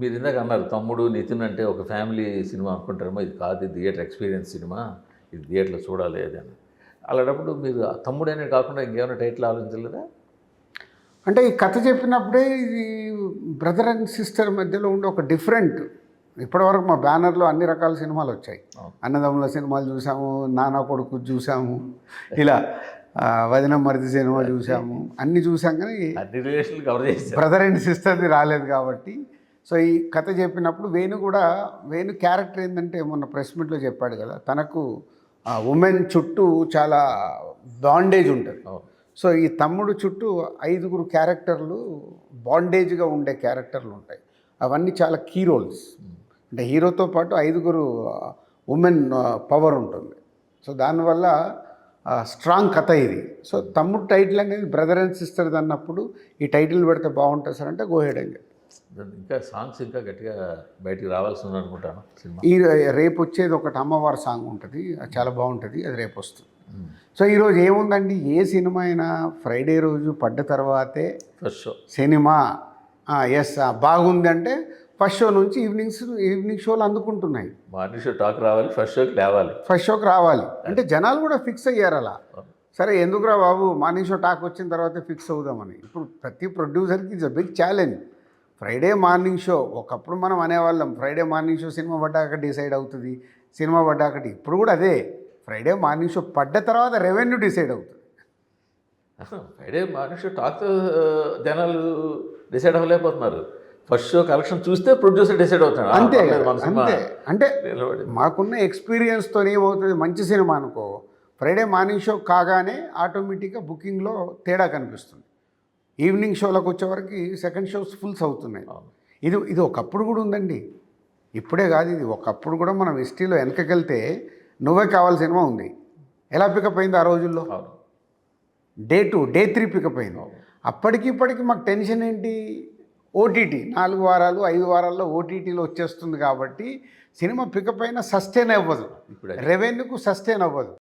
మీరు ఇందాక అన్నారు తమ్ముడు నితిన్ అంటే ఒక ఫ్యామిలీ సినిమా అనుకుంటారేమో, ఇది కాదు, ఇది థియేటర్ ఎక్స్పీరియన్స్ సినిమా, ఇది థియేటర్లో చూడాలి అది అని. అలాంటప్పుడు మీరు తమ్ముడు అనేది కాకుండా ఇంకేమైనా టైటిల్ ఆలోచించలేదా? అంటే ఈ కథ చెప్పినప్పుడే ఇది బ్రదర్ అండ్ సిస్టర్ మధ్యలో ఉండే ఒక డిఫరెంట్. ఇప్పటివరకు మా బ్యానర్లో అన్ని రకాల సినిమాలు వచ్చాయి. అన్నదమ్ముల సినిమాలు చూసాము, నాన్న కొడుకు చూసాము, ఇలా వదిన మరిది సినిమా చూసాము, అన్నీ చూసాం. కానీ అన్ని రిలేషన్లు కవర్ చేస్తారు, బ్రదర్ అండ్ సిస్టర్ది రాలేదు కాబట్టి. సో ఈ కథ చెప్పినప్పుడు వేణు క్యారెక్టర్ ఏంటంటే మొన్న ప్రెస్ మీట్లో చెప్పాడు కదా, తనకు ఉమెన్ చుట్టూ చాలా బాండేజ్ ఉంటుంది. సో ఈ తమ్ముడు చుట్టూ 5 క్యారెక్టర్లు బాండేజ్గా ఉండే క్యారెక్టర్లు ఉంటాయి. అవన్నీ చాలా కీ రోల్స్. అంటే హీరోతో పాటు 5 ఉమెన్ పవర్ ఉంటుంది. సో దానివల్ల స్ట్రాంగ్ కథ ఇది. సో తమ్ముడు టైటిల్ అనేది బ్రదర్ అండ్ సిస్టర్ది అన్నప్పుడు ఈ టైటిల్ పెడితే బాగుంటుంది సార్ అంటే గోహెడ్ అని చెప్పి. ఇంకా సాంగ్స్ ఇంకా గట్టిగా బయటికి రావాల్సి ఉంది అనుకుంటాను సినిమా. రేపు వచ్చేది ఒకటి అమ్మవారి సాంగ్ ఉంటుంది, అది చాలా బాగుంటుంది, అది రేపు వస్తుంది. సో ఈరోజు ఏముందండి, ఏ సినిమా అయినా ఫ్రైడే రోజు పడ్డ తర్వాతే ఫస్ట్ షో సినిమా ఎస్ బాగుంది అంటే ఫస్ట్ షో నుంచి ఈవినింగ్ షోలు అందుకుంటున్నాయి. మార్నింగ్ షో టాక్ రావాలి, ఫస్ట్ షోకి రావాలి అంటే జనాలు కూడా ఫిక్స్ అయ్యారు అలా. సరే ఎందుకురా బాబు మార్నింగ్ షో టాక్ వచ్చిన తర్వాతే ఫిక్స్ అవుదామని. ఇప్పుడు ప్రతి ప్రొడ్యూసర్కి it's a big challenge. Friday morning show ఒకప్పుడు మనం అనేవాళ్ళం ఫ్రైడే మార్నింగ్ షో సినిమా పడ్డాక డిసైడ్ అవుతుంది, సినిమా పడ్డాకటి. ఇప్పుడు కూడా అదే, ఫ్రైడే మార్నింగ్ షో పడ్డ తర్వాత రెవెన్యూ డిసైడ్ అవుతుంది. ఫ్రైడే మార్నింగ్ షో టాక్ జనాలు డిసైడ్ అవ్వలేకపోతున్నారు. ఫస్ట్ షో కలెక్షన్ చూస్తే ప్రొడ్యూసర్ డిసైడ్ అవుతాడు. అంతే అంటే మాకున్న ఎక్స్పీరియన్స్తో ఏమవుతుంది, మంచి సినిమా అనుకో ఫ్రైడే మార్నింగ్ షో కాగానే ఆటోమేటిక్గా బుకింగ్లో తేడా కనిపిస్తుంది. ఈవినింగ్ షోలకు వచ్చేవరకు సెకండ్ షోస్ ఫుల్స్ అవుతున్నాయి. ఇది ఒకప్పుడు కూడా ఉందండి, ఇప్పుడే కాదు. ఇది ఒకప్పుడు కూడా మనం హిస్టరీలో వెనకకెళ్తే నువ్వే కావాలి సినిమా ఉంది. ఎలా పికప్ అయింది ఆ రోజుల్లో? డే 2 డే 3 పికప్ అయింది. అప్పటికి ఇప్పటికి మాకు టెన్షన్ ఏంటి, ఓటీటీ 4 వారాలు 5 వారాల్లో ఓటీటీలో వచ్చేస్తుంది కాబట్టి సినిమా పికప్ అయినా సస్టైన్ అవ్వదు, రెవెన్యూకు సస్టైన్ అవ్వదు.